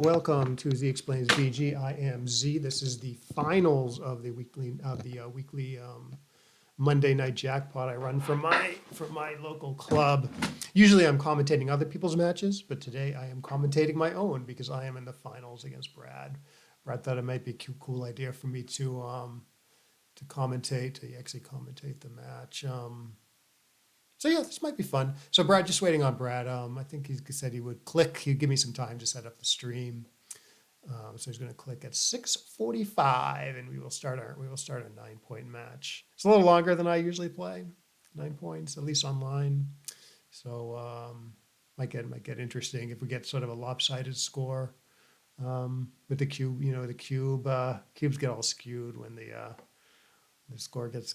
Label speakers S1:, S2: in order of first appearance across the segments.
S1: Welcome to Z Explains BG. I am Z. This is the finals of the weekly Monday night jackpot I run from my local club. Usually I'm commentating other people's matches, but today I am commentating my own because I am in the finals against Brad. Brad thought it might be a cool idea for me to commentate, to actually commentate the match. So yeah, this might be fun. So Brad, just waiting on Brad. I think he said he would click. He'd give me some time to set up the stream. So he's going to click at 6:45, and we will start a 9-point match. It's a little longer than I usually play, 9 points at least online. So might get interesting if we get sort of a lopsided score with the cube. You know, the cubes get all skewed when the score gets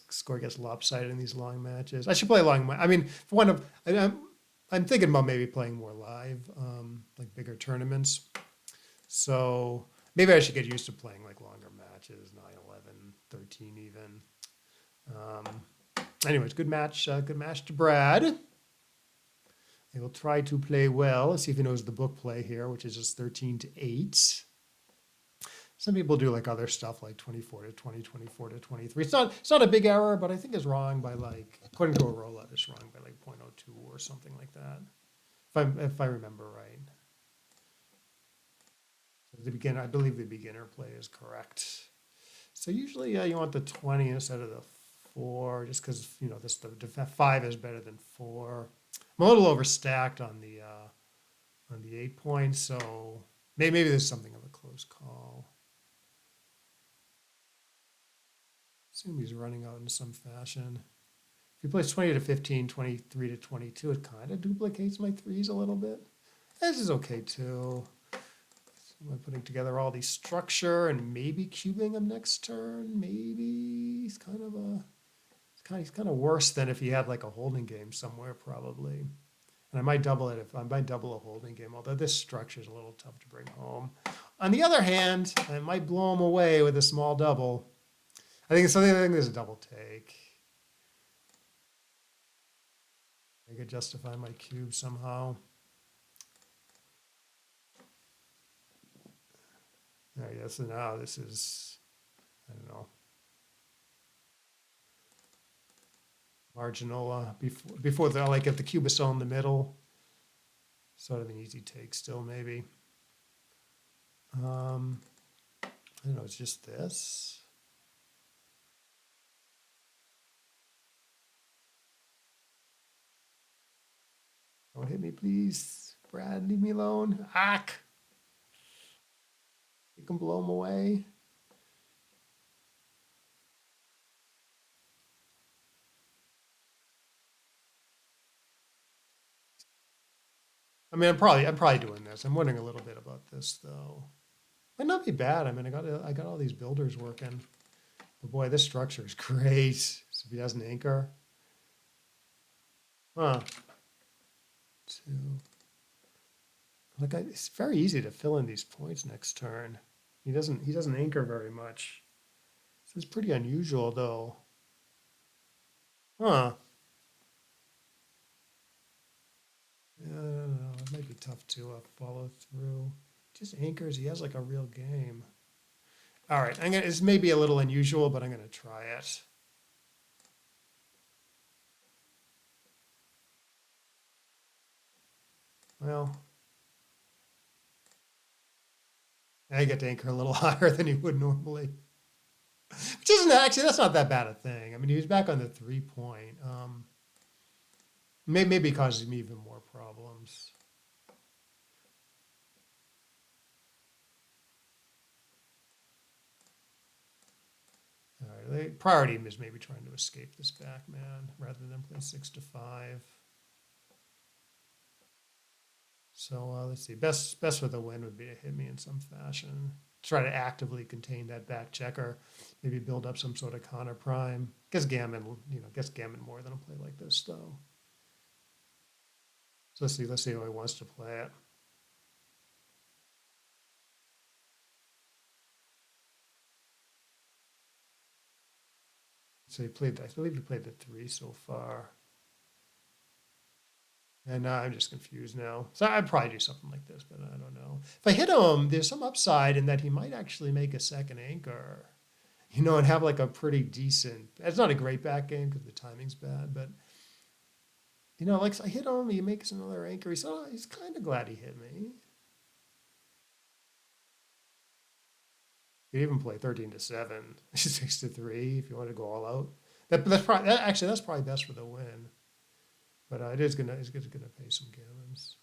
S1: lopsided in these long matches. I should play long. I mean, for one of I'm thinking about maybe playing more live, like bigger tournaments. So maybe I should get used to playing like longer matches, 9, 11, 13 even. Anyways, good match to Brad. He will try to play well. Let's see if he knows the book play here, which is just 13-8. Some people do like other stuff like 24-20, 24-23. It's not a big error, but I think it's wrong by like, according to a rollout, it's wrong by like 0.02 or something like that. If I remember right. The beginner, I believe the beginner play is correct. So usually you want the 20 instead of the 4, just because you know the 5 is better than 4. I'm a little overstacked on the 8 points, so maybe there's something of a close call. Assume he's running out in some fashion. If he plays 20-15, 23-22, it kind of duplicates my 3s a little bit. This is okay too. I'm putting together all the structure and maybe cubing him next turn. Maybe he's kind of worse than if he had like a holding game somewhere probably. And I might double it if I might double a holding game, although this structure is a little tough to bring home. On the other hand, I might blow him away with a small double. I think there's a double take. I could justify my cube somehow. There he is. So now this is, I don't know, marginal before the like if the cube is still in the middle, sort of an easy take still maybe. I don't know. It's just this. Don't hit me, please, Brad. Leave me alone. Ack. You can blow him away. I mean, I'm probably doing this. I'm wondering a little bit about this though. Might not be bad. I mean, I got all these builders working. But boy, this structure is great. So if he has an anchor, huh? 2. Like it's very easy to fill in these points next turn. He doesn't anchor very much. This is pretty unusual though. Huh? Yeah, I don't know. It might be tough to follow through. Just anchors. He has like a real game. All right, it's maybe a little unusual, but I'm gonna try it. Well, I get to anchor a little higher than he would normally. Which isn't actually, that's not that bad a thing. I mean, he was back on the 3-point. Maybe causes me even more problems. All right, the priority is maybe trying to escape this back man rather than play 6-5. So let's see. Best for the win would be to hit me in some fashion. Try to actively contain that back checker. Maybe build up some sort of counter prime. Guess gammon more than a play like this though. So let's see how he wants to play it. So I believe he played the 3 so far. And I'm just confused now. So I'd probably do something like this, but I don't know. If I hit him, there's some upside in that he might actually make a second anchor, and have like a pretty decent. It's not a great back game because the timing's bad, but like so I hit him, he makes another anchor. He's kind of glad he hit me. You even play 13-7, 6-3 if you want to go all out. That's probably best for the win. But it's gonna pay some gammons.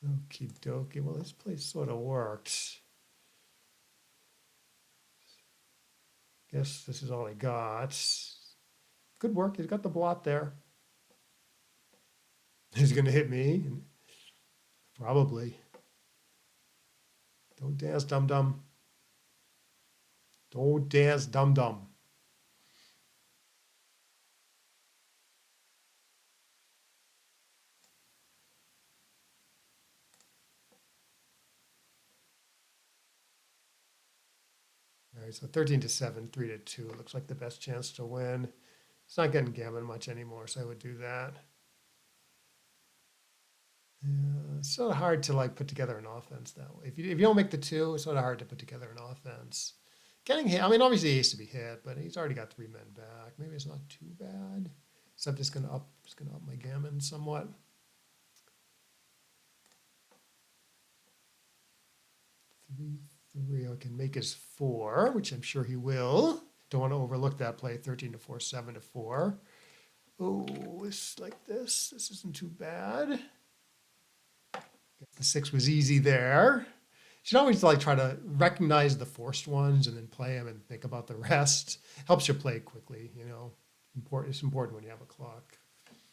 S1: Okie dokie. Well, this place sort of worked. Guess this is all I got. Good work. He's got the blot there. He's gonna hit me. Probably. Don't dance, dum dum. Don't dance, dum dum. All right, so 13-7, 3-2. Looks like the best chance to win. It's not getting gammon much anymore, so I would do that. Yeah, it's sort of hard to like put together an offense that way. If you don't make the two, it's sort of hard to put together an offense. Getting hit, I mean, obviously he has to be hit, but he's already got 3 men back. Maybe it's not too bad. So I'm just gonna up my gammon somewhat. 3-3. I can make his 4, which I'm sure he will. Don't want to overlook that play. 13-4, 7-4. Oh, it's like this. This isn't too bad. The 6 was easy there. You should always like try to recognize the forced ones and then play them and think about the rest. Helps you play quickly, It's important when you have a clock.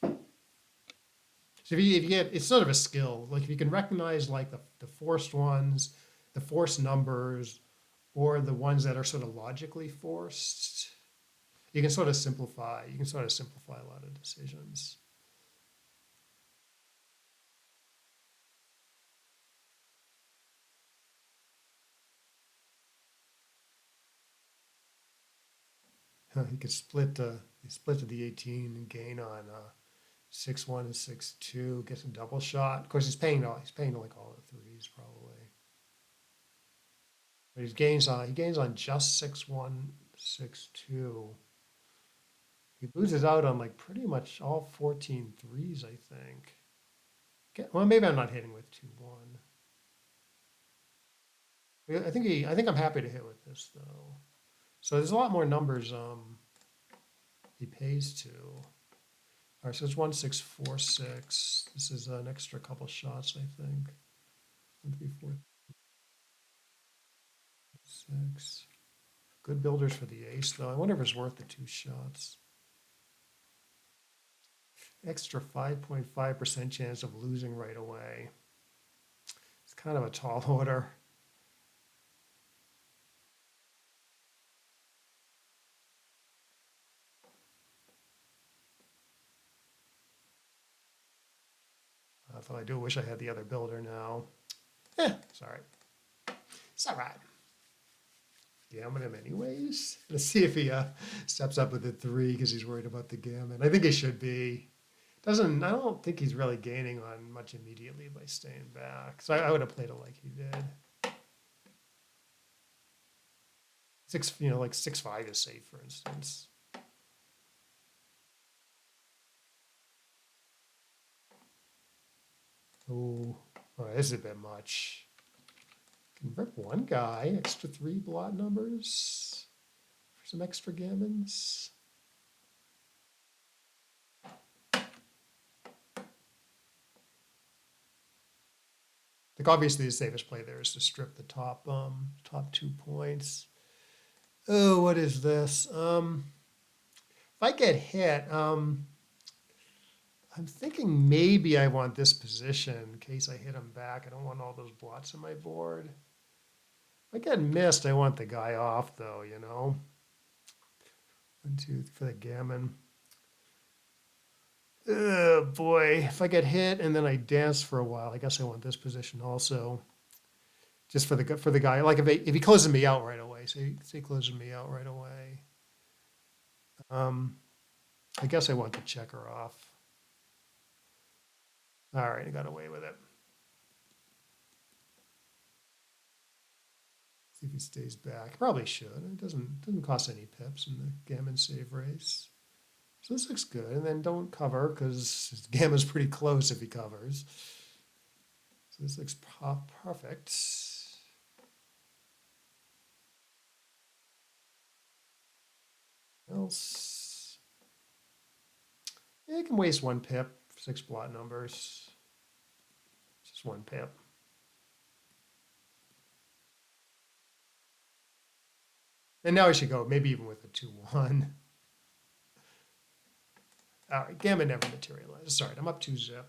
S1: So if you get, it's sort of a skill. Like if you can recognize like the forced ones, the forced numbers, or the ones that are sort of logically forced, you can sort of simplify. You can sort of simplify a lot of decisions. He could split to the 18 and gain on 6-1 and 6-2. Gets a double shot. Of course, he's paying like all the threes probably. But he gains on just 6-1, 6-2. He loses out on like pretty much all 14 threes, I think. Well, maybe I'm not hitting with 2-1. I think I'm happy to hit with this though. So there's a lot more numbers he pays to. All right, so it's 1-6-4-6. This is an extra couple shots, I think. 1, 3, 4, 6. Good builders for the ace, though. I wonder if it's worth the 2 shots. Extra 5.5% chance of losing right away. It's kind of a tall order. Although I do wish I had the other builder now. It's all right. It's all right. Gammon him anyways. Let's see if he steps up with the 3 because he's worried about the gammon. I think he should be. I don't think he's really gaining on much immediately by staying back. So I would have played it like he did. Like 6-5 is safe, for instance. Oh, this is a bit much. Can rip one guy, extra 3 blot numbers for some extra gammons. Like obviously the safest play there is to strip the top 2 points. Oh, what is this? If I get hit, I'm thinking maybe I want this position in case I hit him back. I don't want all those blots on my board. If I get missed, I want the guy off though, 1, 2 for the gammon. Oh boy, if I get hit and then I dance for a while, I guess I want this position also. just for the guy. Like if he closes me out right away, say he closes me out right away. Um, I guess I want the checker off. All right, I got away with it. See if he stays back. Probably should. It doesn't cost any pips in the gammon save race. So this looks good. And then don't cover because his gamma's pretty close if he covers. So this looks perfect. Else, yeah, I can waste one pip, 6 blot numbers. Just one pip. And now I should go maybe even with a 2-1. All right, gamma never materialized. Sorry, I'm up 2 zip.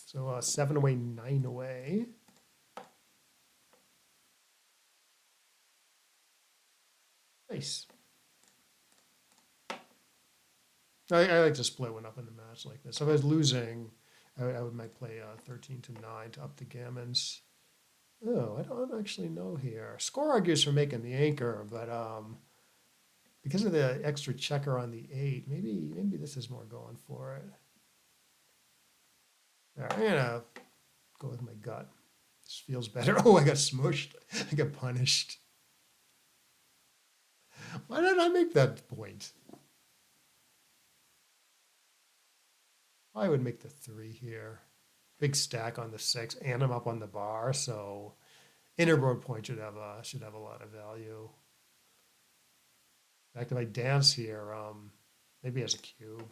S1: So 7 away, 9 away. Nice. I like to split one up in the match like this. If I was losing, I would might play 13 to 9 to up the gammons. Oh, I don't actually know here. Score argues for making the anchor, but because of the extra checker on the 8, maybe this is more going for it. All right, I'm gonna go with my gut. This feels better. Oh, I got smushed. I got punished. Why did I make that point? I would make the 3 here. Big stack on the 6, and I'm up on the bar, so innerboard point should have a lot of value. In fact, if I dance here, maybe as a cube.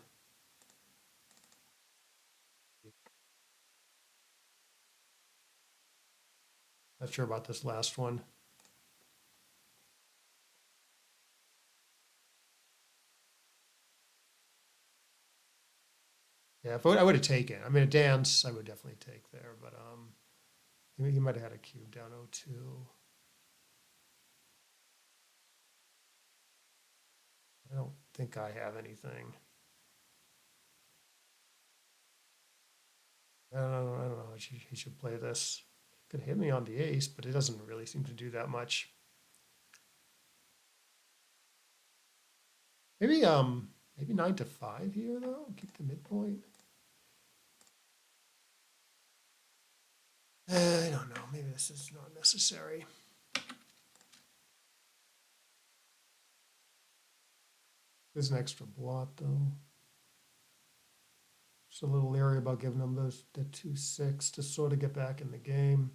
S1: Not sure about this last one. Yeah, if I would have taken. I mean, a dance, I would definitely take there, but he might have had a cube down 0-2. I don't think I have anything. I don't know how he should play this. Could hit me on the ace, but it doesn't really seem to do that much. Maybe 9 to 5 here though. Keep the midpoint. I don't know. Maybe this is not necessary. There's an extra blot though. Just a little leery about giving them the 2-6 to sort of get back in the game.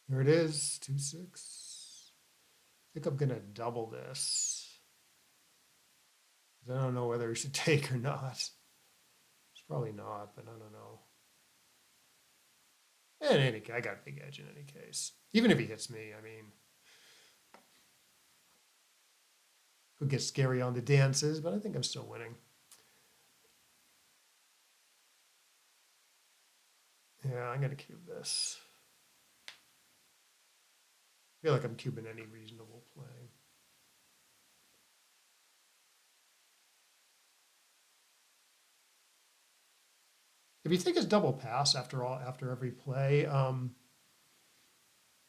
S1: Here it is, 2-6. I think I'm gonna double this. I don't know whether we should take or not. It's probably not, but I don't know. In any case, I got a big edge in any case. Even if he hits me, I mean, could get scary on the dances, but I think I'm still winning. Yeah, I'm gonna cube this. I feel like I'm cubing any reasonable play. If you think it's double pass after every play,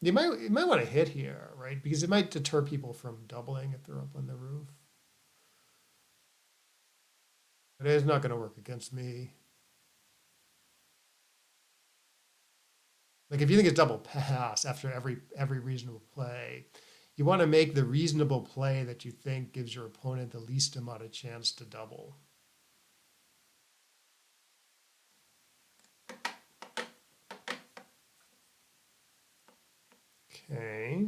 S1: you might want to hit here, right? Because it might deter people from doubling if they're up on the roof. But it is not going to work against me. Like if you think it's double pass after every reasonable play, you want to make the reasonable play that you think gives your opponent the least amount of chance to double. Okay.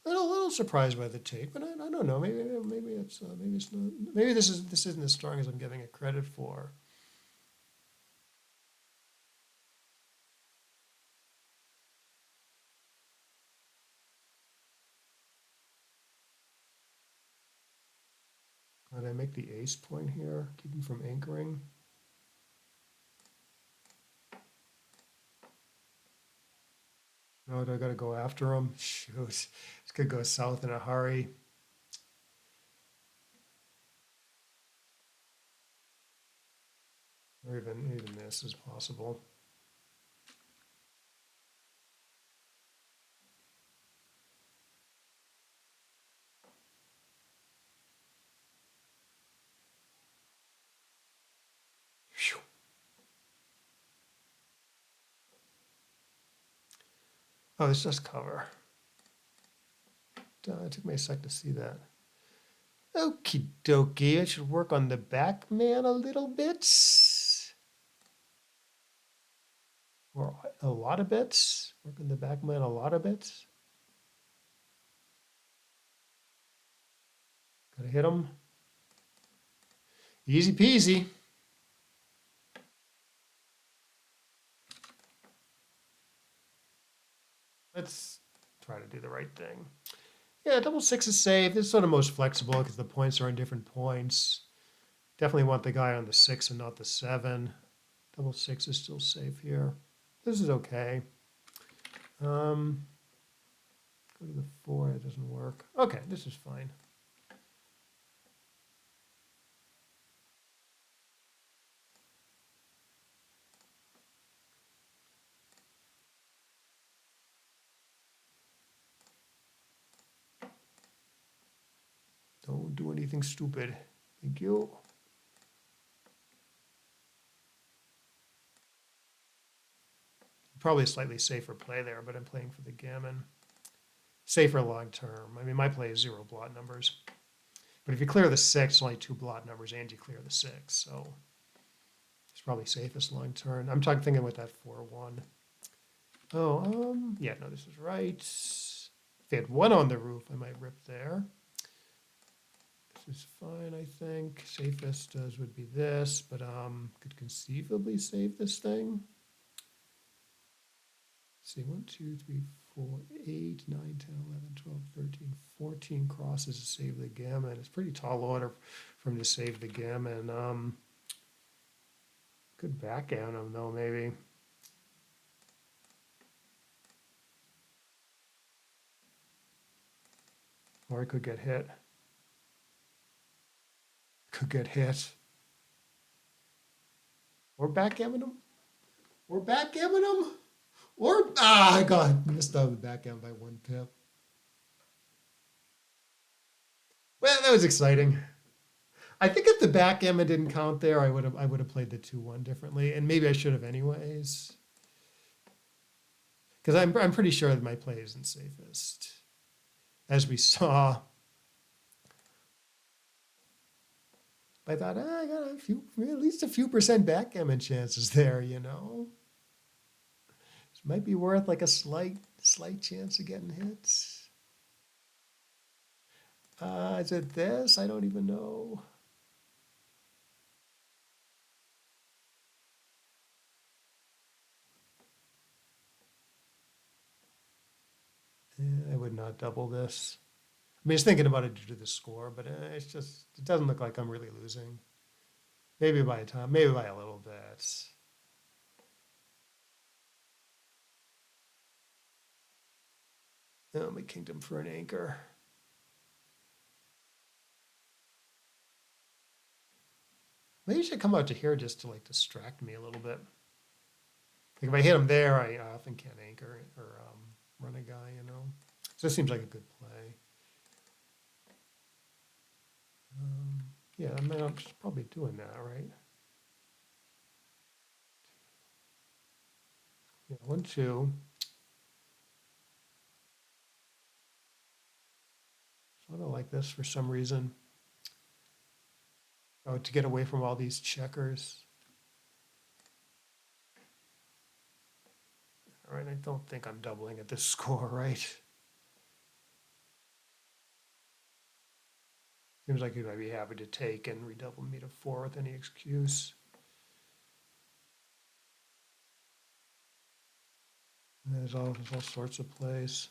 S1: A little surprised by the take, but I don't know. Maybe it's not. Maybe this isn't as strong as I'm giving it credit for. Did I make the ace point here? Keep him from anchoring. No, do I got to go after him? Shoot, this could go south in a hurry. Or even this is possible. Phew. Oh, this does cover. It took me a sec to see that. Okie dokie, I should work on the back man a little bit. Or a lot of bits. Work on the back man a lot of bits. Gotta hit him. Easy peasy. Let's try to do the right thing. Yeah, double six is safe. This is sort of most flexible because the points are on different points. Definitely want the guy on the 6 and not the 7. Double six is still safe here. This is okay. Go to the 4, it doesn't work. Okay, this is fine. Don't do anything stupid. Thank you. Probably a slightly safer play there, but I'm playing for the gammon. Safer long term. I mean, my play is 0 blot numbers. But if you clear the 6, it's only 2 blot numbers and you clear the 6. So it's probably safest long term. I'm thinking with that 4-1. Oh, yeah, no, this is right. If they had 1 on the roof, I might rip there. This is fine, I think. Safest would be this, but could conceivably save this thing. Let's see, 1, 2, 3, 4, 8, 9, 10, 11, 12, 13, 14 crosses to save the gammon. It's pretty tall order for him to save the gammon. Could backgammon him though, maybe. Or he could get hit. Could get hit. Or backgammon him. Or backgammon him. Or, I missed out on the backgammon by 1 pip. Well, that was exciting. I think if the backgammon didn't count there, I would have played the 2-1 differently, and maybe I should have anyways. Because I'm pretty sure that my play isn't safest, as we saw. I thought I got at least a few percent backgammon chances there, you know. It might be worth like a slight chance of getting hits. Is it this? I don't even know. I would not double this. I mean, I was thinking about it due to the score, but it doesn't look like I'm really losing. Maybe by a time, maybe by a little bit. My kingdom for an anchor. Maybe you should come out to here just to like distract me a little bit. Like if I hit him there, I often can't anchor or run a guy, you know. So this seems like a good play. Yeah, I mean, I'm probably doing that, right? Yeah, 1, 2. Sort of like this for some reason. Oh, to get away from all these checkers. All right, I don't think I'm doubling at this score, right? Seems like you might be happy to take and redouble me to 4 with any excuse. And there's all sorts of plays.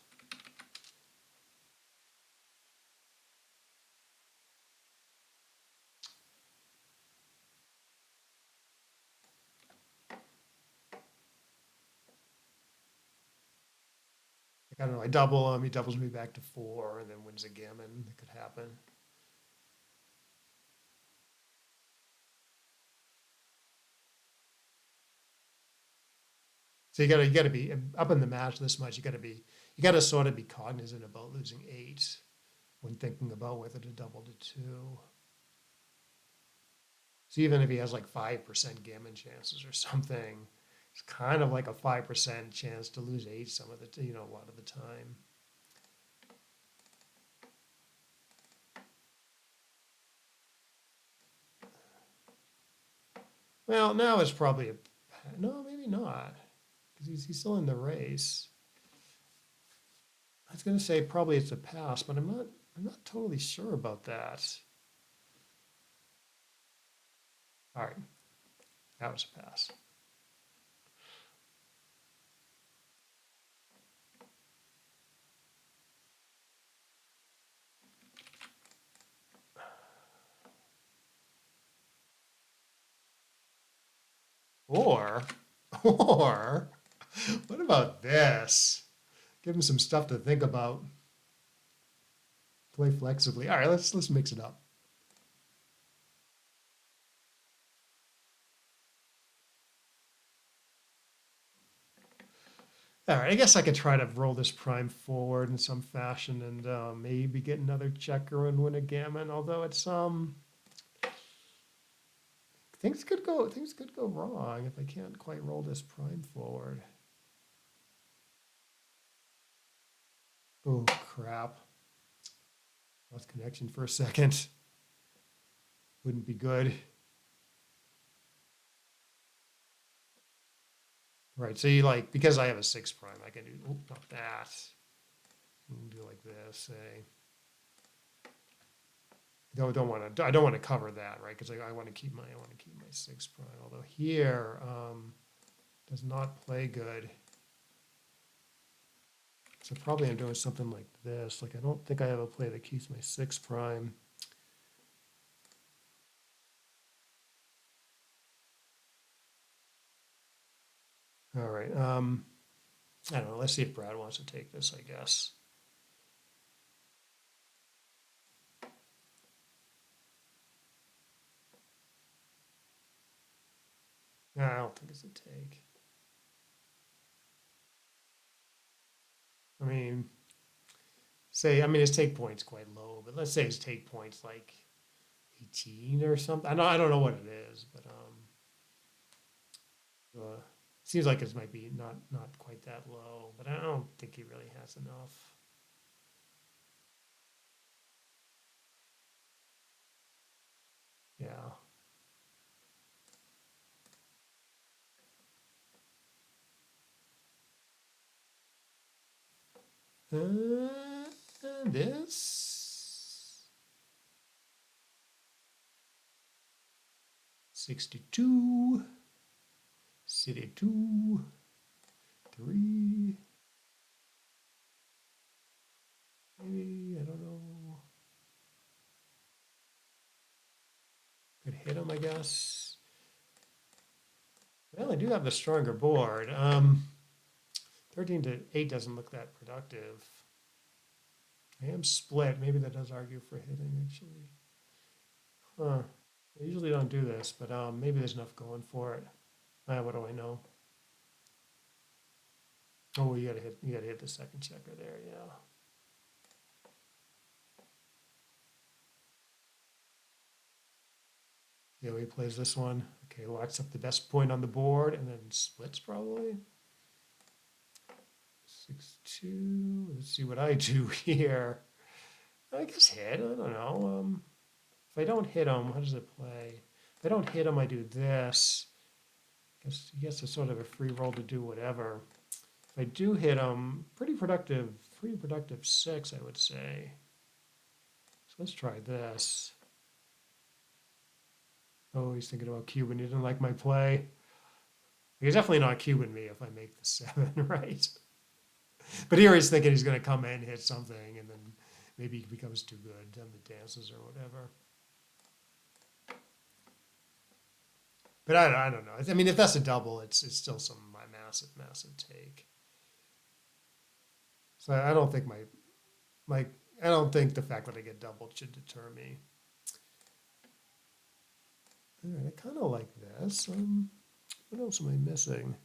S1: Like, I don't know, I double him, he doubles me back to 4, and then wins a gammon. That could happen. So you gotta be up in the match this much. You gotta sort of be cognizant about losing 8 when thinking about whether to double to 2. So even if he has like 5% gammon chances or something, it's kind of like a 5% chance to lose 8 some of the, a lot of the time. Well, now it's probably no, maybe not, because he's still in the race. I was going to say probably it's a pass, but I'm not totally sure about that. All right, that was a pass. Or, or, what about this? Give him some stuff to think about. Play flexibly. All right, let's mix it up. All right, I guess I could try to roll this prime forward in some fashion and maybe get another checker and win a gammon. Although it's things could go wrong if I can't quite roll this prime forward. Oh crap! Lost connection for a second. Wouldn't be good. Right, so you like, because I have a 6 prime, I can do, oh, not that. Do like this, say. I don't want to cover that, right? Because I want to keep my 6 prime. Although here does not play good. So probably I'm doing something like this. Like I don't think I have a play that keeps my 6 prime. All right. I don't know. Let's see if Brad wants to take this, I guess. No, I don't think it's a take. I mean, his take point's quite low, but let's say his take point's like 18 or something. I don't know what it is, but seems like it might be not quite that low, but I don't think he really has enough. Yeah. This 62, city 2, 3, maybe, I don't know. Could hit him, I guess. Well, I do have the stronger board. 13 to 8 doesn't look that productive. I am split. Maybe that does argue for hitting, actually. Huh. I usually don't do this, but maybe there's enough going for it. What do I know? Oh, you gotta hit the second checker there, yeah. Yeah, he plays this one. Okay, locks up the best point on the board and then splits probably. 6-2. Let's see what I do here. I guess hit. I don't know. If I don't hit him, how does it play? If I don't hit him, I do this. I guess it's sort of a free roll to do whatever. If I do hit him, pretty productive 6, I would say. So let's try this. Oh, he's thinking about cubing. He didn't like my play. He's definitely not cubing me if I make the 7, right? But here he's thinking he's going to come in, hit something, and then maybe he becomes too good on the dances or whatever. But I don't know. I mean, if that's a double, it's still some massive take. So I don't think I don't think the fact that I get doubled should deter me. All right, I kind of like this. What else am I missing?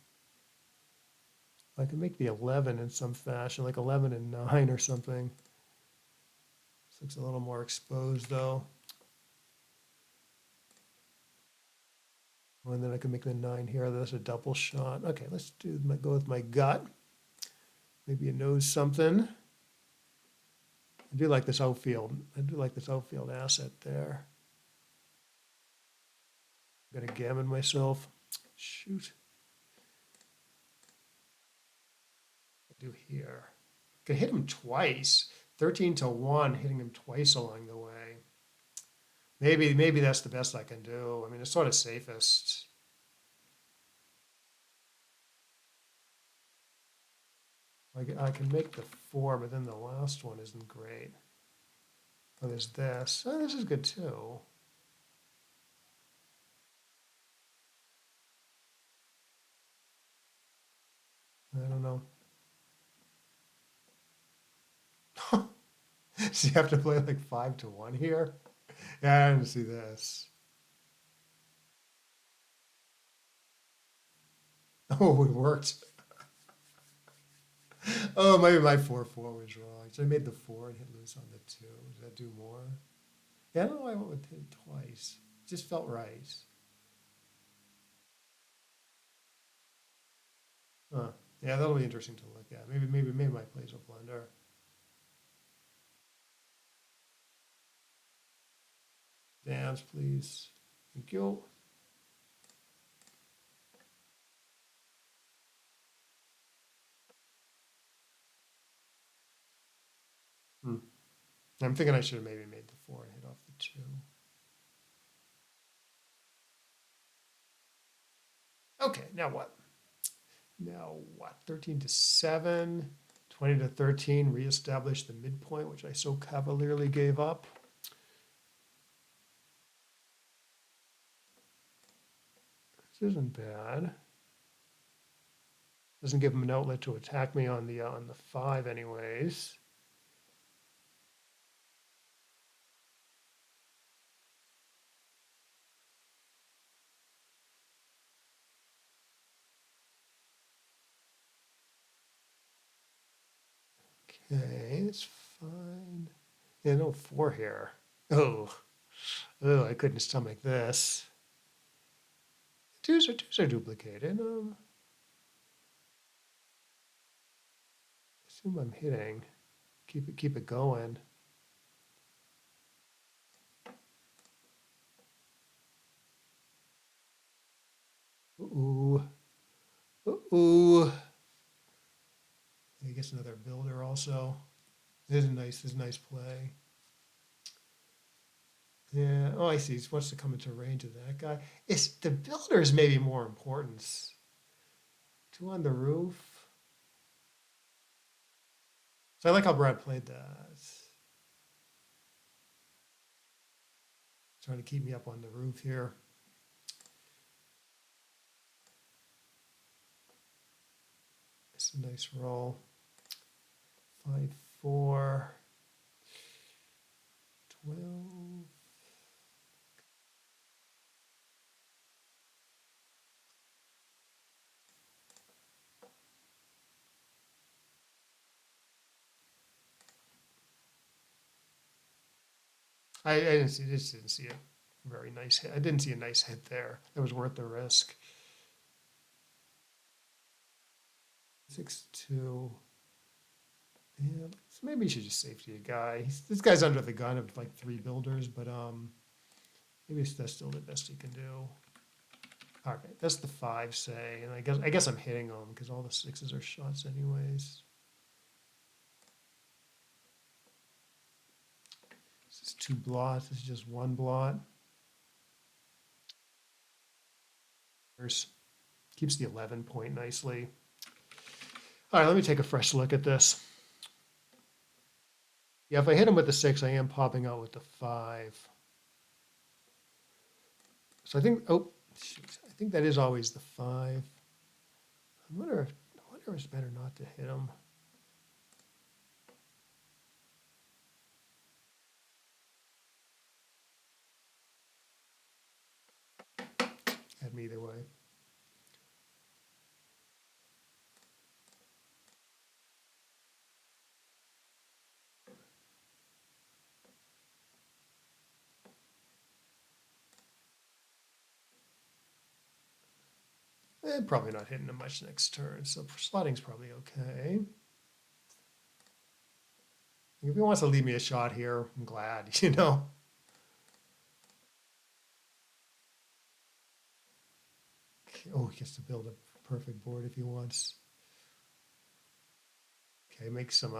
S1: I can make the 11 in some fashion, like 11 and 9 or something. This looks a little more exposed though. And then I can make the 9 here. That's a double shot. Okay, let's go with my gut. Maybe it knows something. I do like this outfield. I do like this outfield asset there. I'm gonna gammon myself. Shoot. I do here. Could hit him twice. 13 to 1, hitting him twice along the way. Maybe that's the best I can do. I mean, it's sort of safest. I can make the 4, but then the last one isn't great. Oh, there's this. Oh, this is good too. I don't know. So you have to play like 5 to 1 here? Yeah, I didn't see this. Oh, it worked. Oh, maybe my 4-4 was wrong. So I made the 4 and hit loose on the 2. Does that do more? Yeah, I don't know why I went with it twice. It just felt right. Huh. Yeah, that'll be interesting to look at. Maybe my plays will blunder. Dance, please. Thank you. Hmm. I'm thinking I should have maybe made the 4 and hit off the 2. Okay, now what? Now what? 13 to 7, 20 to 13, reestablish the midpoint, which I so cavalierly gave up. This isn't bad. Doesn't give him an outlet to attack me on the 5 anyways. Okay, it's fine. Yeah, no 4 here. Oh, I couldn't stomach this. Twos are duplicated. Assume I'm hitting. Keep it going. Ooh, ooh. I guess another builder also. This is a nice play. Yeah. Oh, I see. He wants to come into range of that guy. It's the builders maybe more important. 2 on the roof. So I like how Brad played that. Trying to keep me up on the roof here. It's a nice roll. 5-4. 12. I just didn't see a very nice hit. I didn't see a nice hit there. It was worth the risk. 6-2. Yeah, so maybe you should just safety a guy. This guy's under the gun of like 3 builders, but maybe that's still the best he can do. All right, that's the 5 say, and I guess I'm hitting him because all the 6s are shots anyways. This is 2 blots. This is just 1 blot. Keeps the 11 point nicely. All right, let me take a fresh look at this. Yeah, if I hit him with the 6, I am popping out with the 5. So I think, oh, shoot, I think that is always the 5. I wonder if it's better not to hit him. Had me either way. Probably not hitting him much next turn, so slotting's probably okay. If he wants to leave me a shot here, I'm glad, you know. Oh, he gets to build a perfect board if he wants. Okay, make some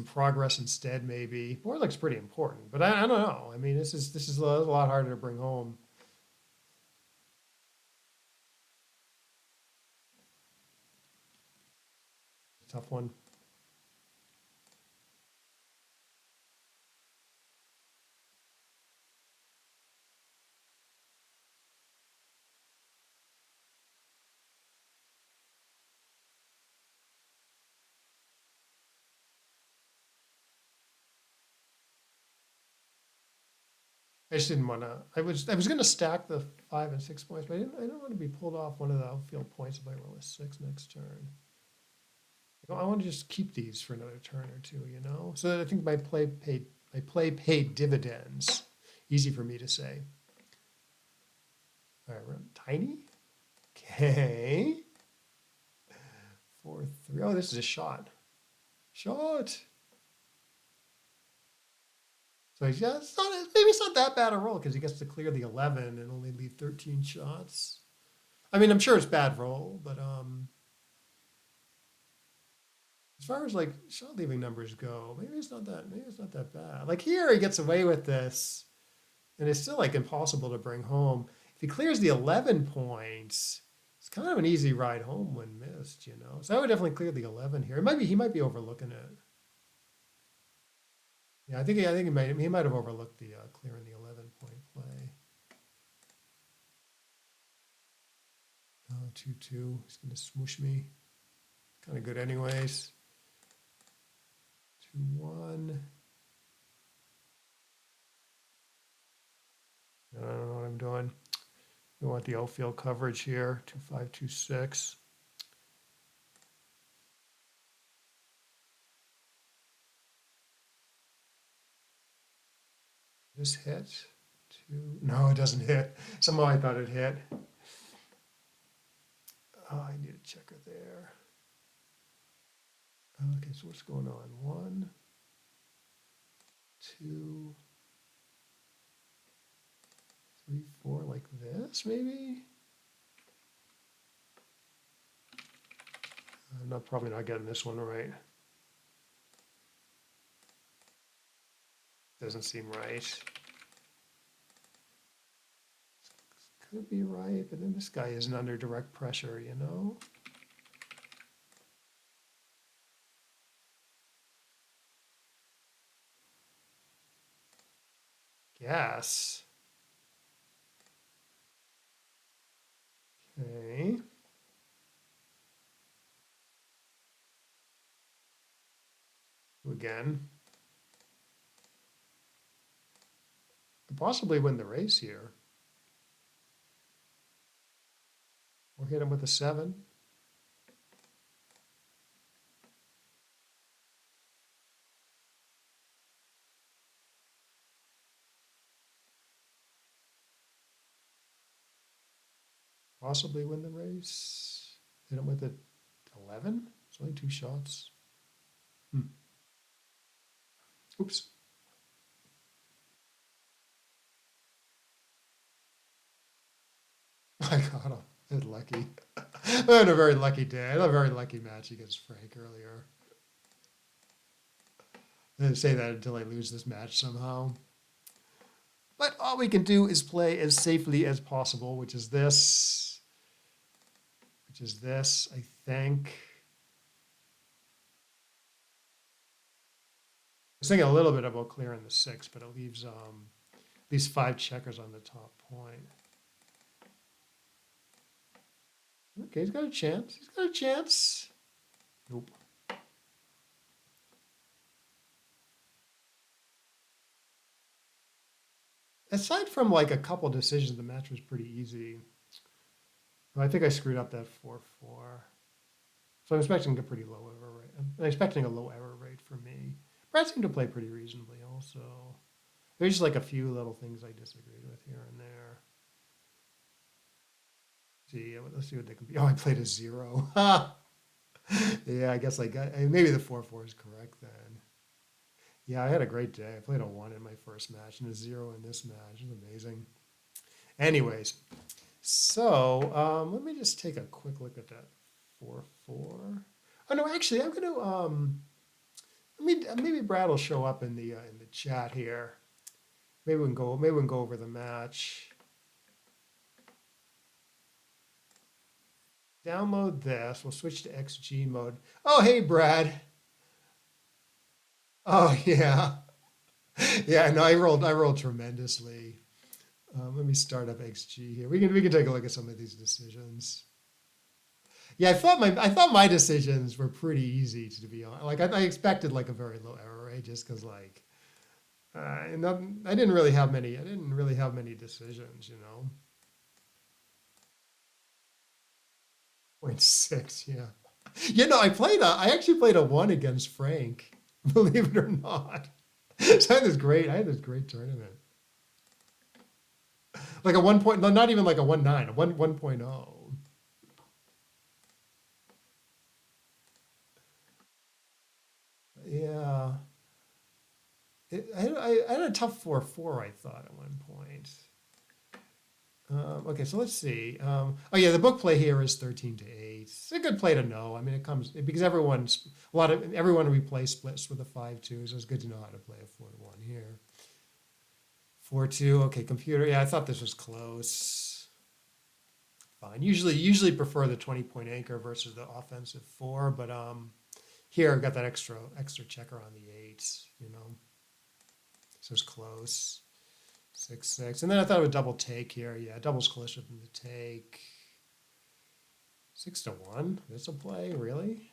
S1: progress instead, maybe. Board looks pretty important, but I don't know. I mean, this is a lot harder to bring home. Tough one. I just didn't want to. I was going to stack the 5 and 6 points, but I didn't want to be pulled off one of the outfield points if I roll a 6 next turn. I want to just keep these for another turn or two, you know. So I think my play paid dividends. Easy for me to say. All right, run tiny. Okay. 4-3. Oh, this is a shot. Shot. So maybe it's not that bad a roll because he gets to clear the 11 and only leave 13 shots. I mean, I'm sure it's bad roll, but as far as like shot leaving numbers go, maybe it's not that bad. Like here, he gets away with this, and it's still like impossible to bring home. If he clears the 11 points, it's kind of an easy ride home when missed, you know. So I would definitely clear the 11 here. He might be overlooking it. Yeah, I think he might have overlooked the clearing the 11-point play. 2-2. He's gonna smoosh me. Kind of good anyways. 2-1. I don't know what I'm doing. We want the outfield coverage here. 2-5, 2-6. This hit. No, it doesn't hit. Somehow I thought it hit. Oh, I need a checker there. Okay, so what's going on? 1, 2, 3, 4, like this, maybe? I'm probably not getting this one right. Doesn't seem right. Could be right, but then this guy isn't under direct pressure, you know? Yes. Okay. Again. Could possibly win the race here. Or hit him with a 7. Possibly win the race. Hit him with a 11. It's only 2 shots. Oops. I got him. It's lucky. I had a very lucky day. I had a very lucky match against Frank earlier. I didn't say that until I lose this match somehow. But all we can do is play as safely as possible, which is this, I think. I was thinking a little bit about clearing the 6, but it leaves at least 5 checkers on the top point. Okay, he's got a chance. He's got a chance. Nope. Aside from like a couple decisions, the match was pretty easy. Well, I think I screwed up that 4-4. So I'm expecting a pretty low error rate. I'm expecting a low error rate for me. Brad seemed to play pretty reasonably also. There's just like a few little things I disagreed with here and there. See, let's see what they can be. Oh, I played a 0. Yeah, I guess maybe the 4-4 is correct then. Yeah, I had a great day. I played a 1 in my first match and a 0 in this match. It was amazing. Anyways, so let me just take a quick look at that 4-4. Oh no, actually, I'm gonna maybe Brad will show up in the chat here. Maybe we can go over the match. Download this. We'll switch to XG mode. Oh, hey, Brad. Oh, yeah. Yeah, no, I rolled tremendously. Let me start up XG here. We can take a look at some of these decisions. Yeah, I thought my decisions were pretty easy to be honest. Like I expected like a very low error rate just because like and I didn't really have many decisions, you know. 0.6, yeah. You know, I actually played a 1 against Frank, believe it or not. So I had this great tournament. Like a 1 point, no, not even like a 1.9, a 1.0. Yeah. I had a tough 4-4, I thought, at one point. Okay, so let's see. Oh yeah, the book play here is 13-8. It's a good play to know. I mean, it comes because everyone we play splits with a 5-2, so it's good to know how to play a 4-1 here. 4-2. Okay, computer. Yeah, I thought this was close. Fine. Usually prefer the 20-point anchor versus the offensive 4, but here I've got that extra checker on the 8. You know, so it's close. 6-6, and then I thought it would double take here. Yeah, double's closer than the take. 6-1. This will play, really?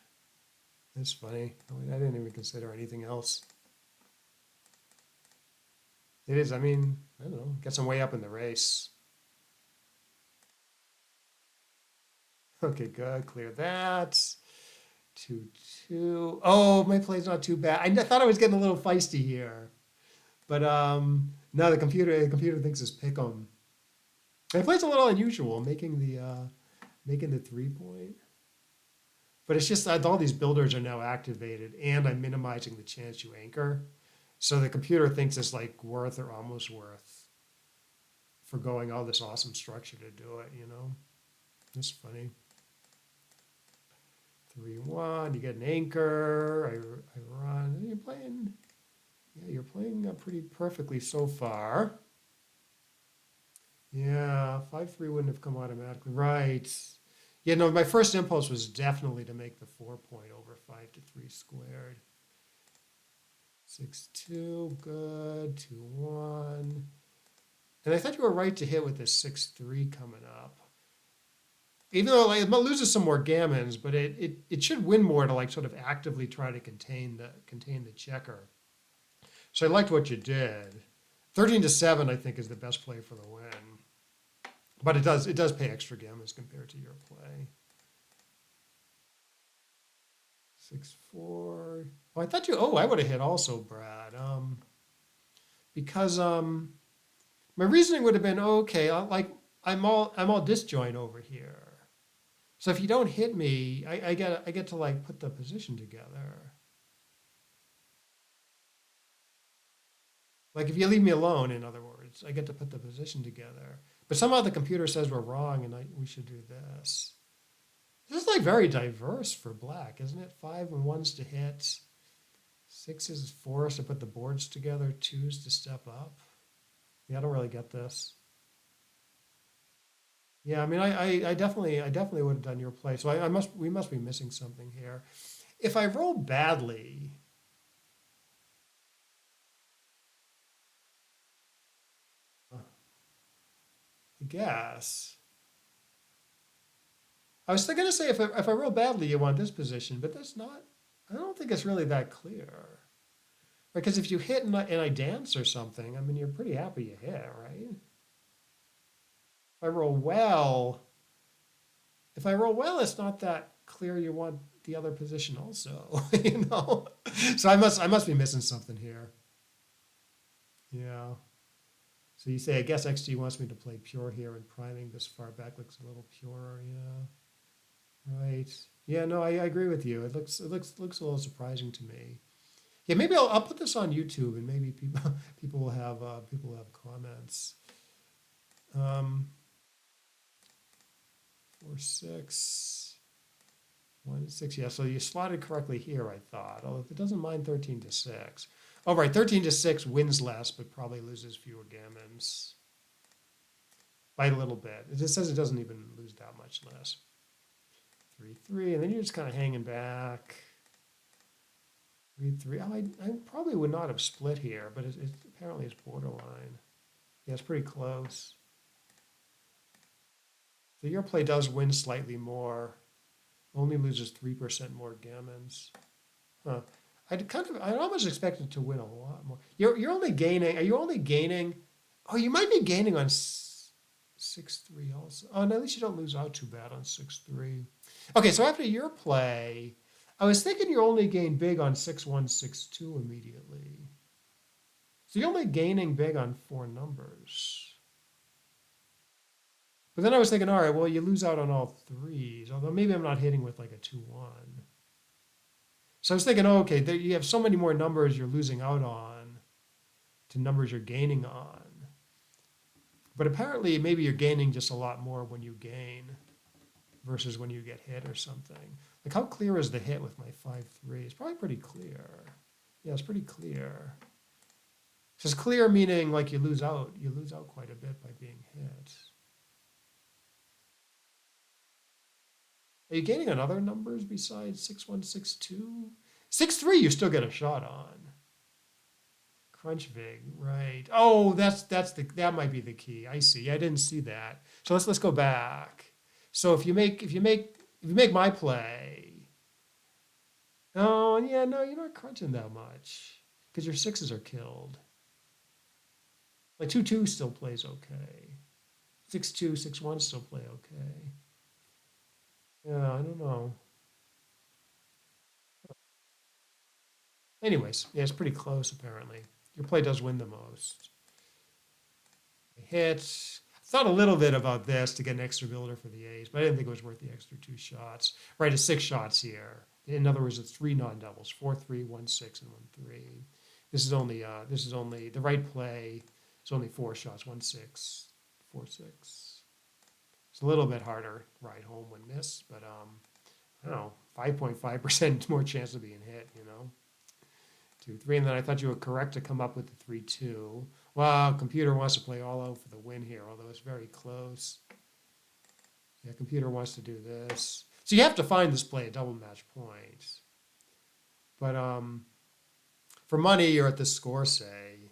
S1: That's funny. I didn't even consider anything else. It is. I mean, I don't know. Gets them way up in the race. Okay, good. Clear that. 2-2. Oh, my play's not too bad. I thought I was getting a little feisty here, but no, the computer thinks it's pick'em. My play's a little unusual, making the 3-point. But it's just that all these builders are now activated, and I'm minimizing the chance you anchor. So the computer thinks it's like worth or almost worth forgoing all this awesome structure to do it, you know? It's funny. 3-1, you get an anchor, I run, you're playing pretty perfectly so far. Yeah, 5-3 wouldn't have come automatically, right. Yeah, no, my first impulse was definitely to make the 4-point over 5-3 squared. 6-2, good, 2-1. And I thought you were right to hit with this 6-3 coming up. Even though like, it loses some more gammons, but it should win more to like sort of actively try to contain the checker. So I liked what you did. 13-7, I think, is the best play for the win. But it does pay extra gammons compared to your play. 6-4. Oh, I would have hit also, Brad. Because my reasoning would have been okay. I'm all disjoint over here. So if you don't hit me, I get to like put the position together. Like if you leave me alone, in other words, I get to put the position together. But somehow the computer says we're wrong and we should do this. This is like very diverse for black, isn't it? 5 and 1s to hit. 6s, 4s to put the boards together. 2s to step up. Yeah, I don't really get this. Yeah, I mean, I definitely would have done your play. So we must be missing something here. If I roll badly, I guess. I was going to say if I roll badly, you want this position, but that's not. I don't think it's really that clear. Because if you hit and I dance or something, I mean, you're pretty happy you hit, right? If I roll well, it's not that clear you want the other position also, you know? So I must be missing something here. Yeah. So you say, I guess XG wants me to play pure here, and priming this far back looks a little purer. Yeah, right. Yeah, no, I agree with you. It looks a little surprising to me. Yeah, maybe I'll put this on YouTube, and maybe people people will have comments. 4 6 1 6. Yeah, so you slotted correctly here, I thought. Although if it doesn't mind 13 to 6. Oh, right, 13 to 6 wins less, but probably loses fewer gammons by a little bit. It just says it doesn't even lose that much less. 3 3, and then you're just kind of hanging back. 3 3. Oh, I probably would not have split here, but it apparently it's borderline. Yeah, it's pretty close. So your play does win slightly more, only loses 3% more gammons. Huh. I almost expected to win a lot more. You're only gaining. Are you only gaining? Oh, you might be gaining on 6-3 also. Oh, no, at least you don't lose out too bad on 6-3. Okay, so after your play, I was thinking you only gain big on 6-1, 6-2 immediately. So you're only gaining big on 4 numbers. But then I was thinking, all right, well, you lose out on all 3s, although maybe I'm not hitting with like a 2-1. So I was thinking, oh, okay, you have so many more numbers you're losing out on to numbers you're gaining on. But apparently, maybe you're gaining just a lot more when you gain versus when you get hit or something. Like, how clear is the hit with my 5-3? It's probably pretty clear. Yeah, it's pretty clear. So it's clear meaning like you lose out. You lose out quite a bit by being hit. Are you gaining on other numbers besides 6-1, 6-2? 6-3 you still get a shot on. Crunch vig, right. Oh, that might be the key. I see. I didn't see that. So let's go back. So if you make my play. Oh, yeah, no, you're not crunching that much because your 6s are killed. Like 2-2 still plays okay. 6-2, 6-1 still play okay. Yeah, I don't know. Anyways, yeah, it's pretty close apparently. Your play does win the most. Hit. I thought a little bit about this to get an extra builder for the A's, but I didn't think it was worth the extra 2 shots. Right, it's 6 shots here. In other words, it's 3 non-doubles: 4-3, 1-6, and 1-3. This is only the right play. It's only 4 shots: 1-6, 4-6. It's a little bit harder ride home when this, but I don't know, 5.5% more chance of being hit. 2-3, and then I thought you were correct to come up with the 3-2. Wow, computer wants to play all out for the win here, although it's very close. Yeah, computer wants to do this. So you have to find this play a double match point. But for money, you're at the score, say.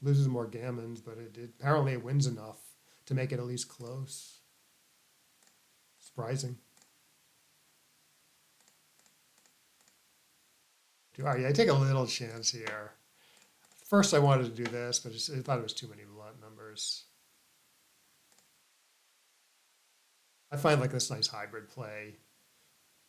S1: Loses more gammons, but apparently it wins enough to make it at least close. Surprising. All right, I take a little chance here. First, I wanted to do this, but I thought it was too many blunt numbers. I find like this nice hybrid play.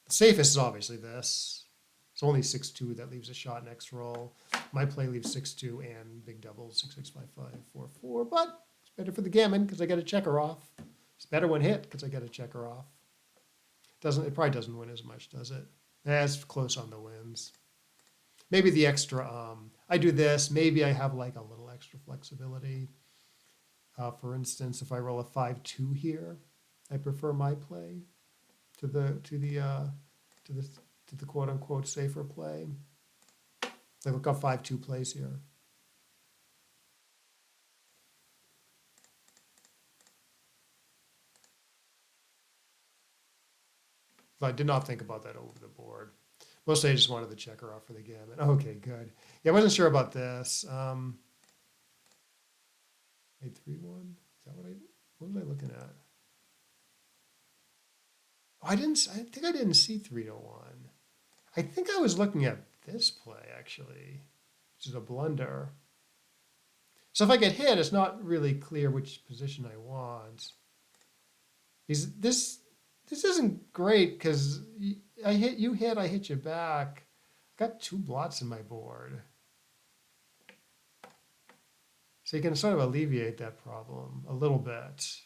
S1: The safest is obviously this. It's only 6-2 that leaves a shot next roll. My play leaves 6-2 and big double 6-6, 5-5, 4-4. But it's better for the gammon because I get a checker off. It's better when hit because I get a checker off. It probably doesn't win as much, does it? It's close on the wins. Maybe the extra, I do this, maybe I have like a little extra flexibility. For instance, if I roll a 5-2 here, I prefer my play to the quote unquote safer play. I look up 5-2 plays here. So I did not think about that over the board. Mostly I just wanted the checker off for the gammon. Okay, good. Yeah, I wasn't sure about this. 8-3-1. Is that what was I looking at? Oh, I think I didn't see 3-1. I think I was looking at this play actually, which is a blunder. So if I get hit, it's not really clear which position I want. This isn't great because I hit you back. Got 2 blots in my board. So you can sort of alleviate that problem a little bit.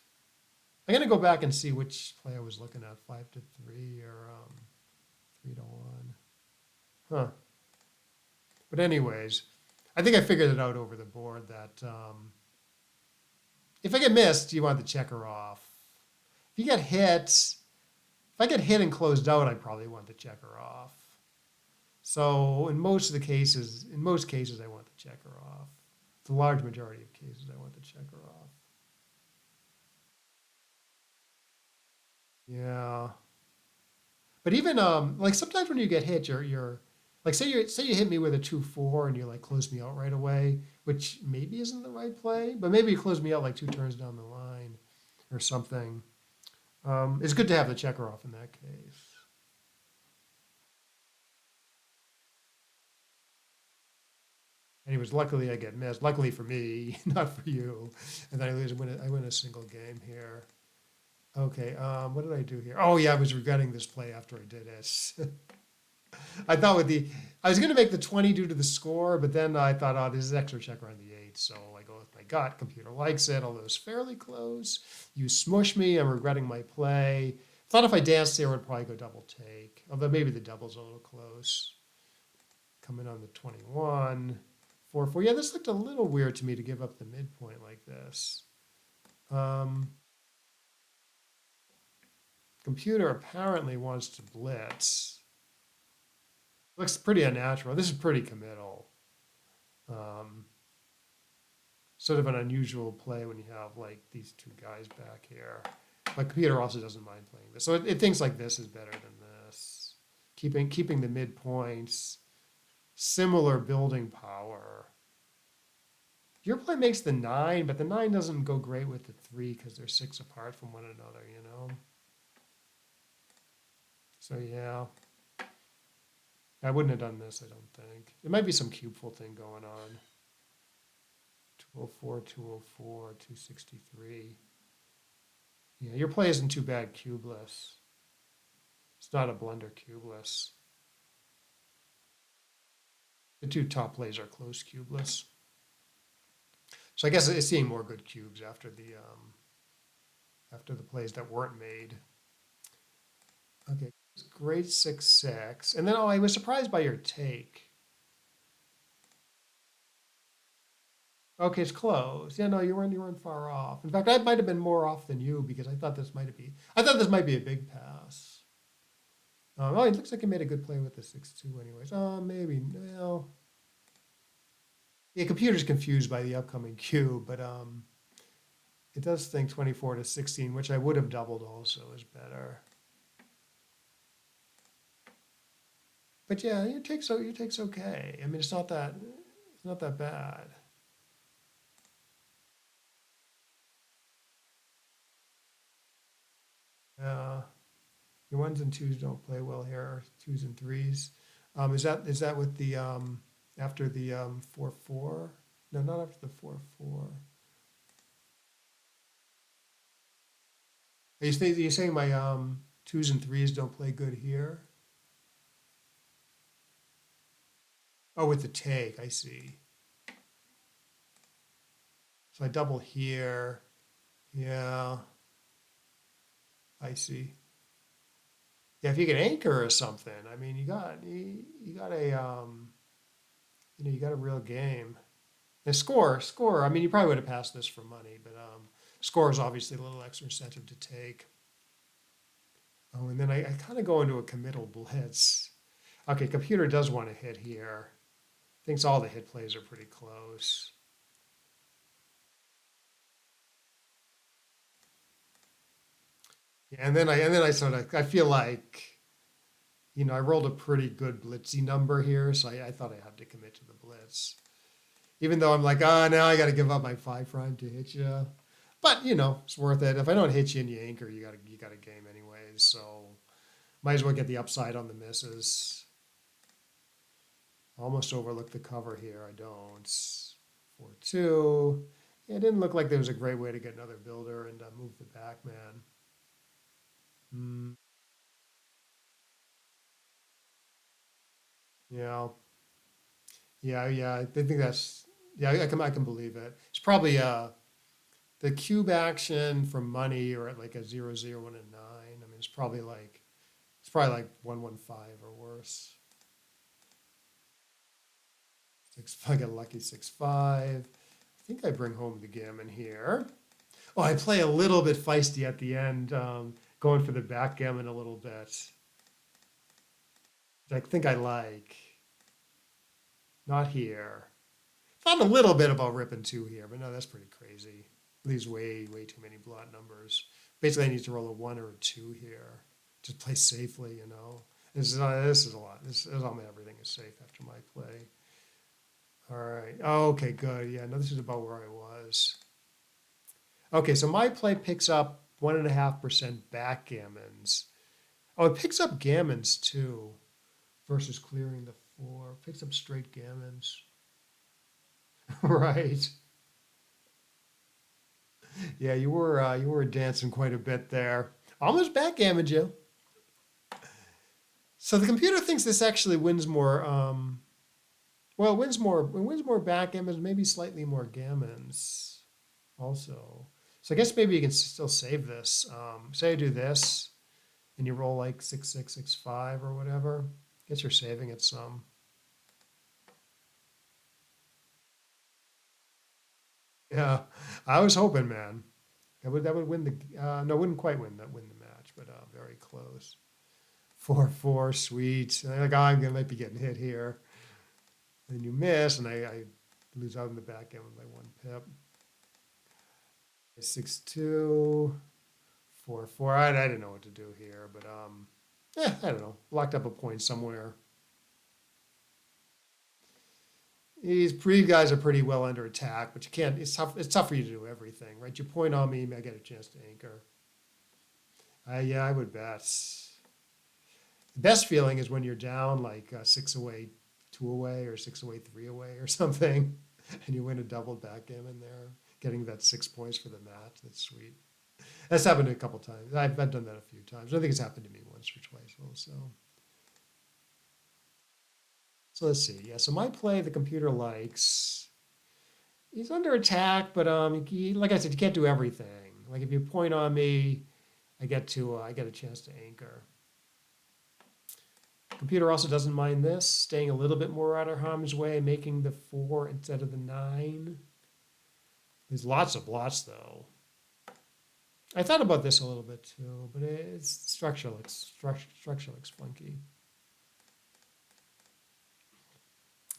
S1: I'm gonna go back and see which play I was looking at, 5-3 or 3-1. Huh. But anyways, I think I figured it out over the board that if I get missed, you want the checker off. If you get hit, if I get hit and closed out, I probably want the checker off. So in most cases, I want the checker off. The large majority of cases, I want the checker off. Yeah. But even like sometimes when you get hit, you're like say you hit me with a 2-4 and you like close me out right away, which maybe isn't the right play, but maybe you close me out like two turns down the line or something. It's good to have the checker off in that case. Anyways, luckily I get missed. Luckily for me, not for you. And then I win a single game here. Okay, what did I do here? Oh yeah, I was regretting this play after I did it. I thought I was going to make the 20 due to the score, but then I thought, oh, this is extra checker on the 8. So I go with my gut. Computer likes it, although it's fairly close. You smush me. I'm regretting my play. Thought if I danced here, I would probably go double take. Although maybe the double's a little close. Coming on the 21. 4-4. Yeah, this looked a little weird to me to give up the midpoint like this. Um, Computer apparently wants to blitz. Looks pretty unnatural. This is pretty committal. Um, Sort of an unusual play when you have like these two guys back here. But computer also doesn't mind playing this. So it thinks like this is better than this. Keeping the midpoints, similar building power. Your play makes the 9, but the 9 doesn't go great with the 3 because they're 6 apart from one another, you know? So yeah. I wouldn't have done this, I don't think. It might be some cubeful thing going on. 204, 204, 263. Yeah, your play isn't too bad cubeless. It's not a blunder cubeless. The two top plays are close cubeless. So I guess it's seeing more good cubes after the plays that weren't made. Okay, great 6-6. And then I was surprised by your take. Okay, it's close. Yeah, no, you weren't far off. In fact, I might have been more off than you because I thought this might be a big pass. Oh, it looks like he made a good play with the 6-2 anyways. Oh, maybe. Well, yeah, computer's confused by the upcoming cube, but it does think 24-16, which I would have doubled also is better. But yeah, your take's okay. I mean, it's not that bad. Yeah, your ones and twos don't play well here. Twos and threes. Is that with the after the 4-4? No, not after the 4-4. Are you saying my twos and threes don't play good here? Oh, with the take, I see. So I double here. Yeah, I see. Yeah, if you can anchor or something, I mean, you got you got a real game. And score. I mean, you probably would have passed this for money, but score is obviously a little extra incentive to take. Oh, and then I kind of go into a committal blitz. Okay, computer does want to hit here. Thinks all the hit plays are pretty close. Yeah, and then I sort of I feel like I rolled a pretty good blitzy number here, so I thought I had to commit to the blitz. Even though I'm like, now I got to give up my 5 prime to hit you. But it's worth it. If I don't hit you and you anchor, you got a game anyways. So might as well get the upside on the misses. Almost overlooked the cover here. I don't. 4-2. Yeah, it didn't look like there was a great way to get another builder and move the back man. Mm, yeah, yeah. I think Yeah, I can believe it. It's probably the cube action from money or at like a 0, 0, 1, and 9. I mean, it's probably like 1, 1, 5 or worse. I get a lucky 6, 5. I think I bring home the gammon here. Oh, I play a little bit feisty at the end, going for the backgammon a little bit. I think I like. Not here. Thought a little bit about ripping 2 here, but no, that's pretty crazy. Leaves way, way too many blot numbers. Basically, I need to roll a 1 or a 2 here. Just play safely, you know. This is a lot. This is all everything is safe after my play. All right. Oh, okay, good. Yeah, no, this is about where I was. Okay, so my play picks up 1.5% backgammons. Oh, it picks up gammons too, versus clearing the 4. Picks up straight gammons. Right. Yeah, you were dancing quite a bit there. Almost backgammoned you. So the computer thinks this actually wins more. Well, it wins more backgammons, maybe slightly more gammons, also. So I guess maybe you can still save this. Say I do this, and you roll like 6, 6, 6, 5 or whatever. Guess you're saving it some. Yeah, I was hoping, man. That would win the no, wouldn't quite win the match, but very close. 4, 4, sweet. And like, oh, I might be getting hit here. And you miss, and I lose out in the back end by 1 pip. 6, 2, 4, 4. I didn't know what to do here, but yeah, I don't know. Locked up a point somewhere. These pre guys are pretty well under attack, but you can't. It's tough. It's tough for you to do everything, right? You point on me, I get a chance to anchor. Yeah, I would bet. The best feeling is when you're down like 6 away, 2 away, or 6 away, 3 away, or something, and you win a double backgammon there, getting that 6 points for the match. That's sweet. That's happened a couple times. I've done that a few times. I think it's happened to me once or twice also. So let's see. Yeah, so my play the computer likes. He's under attack, but like I said, you can't do everything. Like if you point on me, I get a chance to anchor. Computer also doesn't mind this, staying a little bit more out of harm's way, making the 4 instead of the 9. There's lots of blots though. I thought about this a little bit too, but its structure looks funky.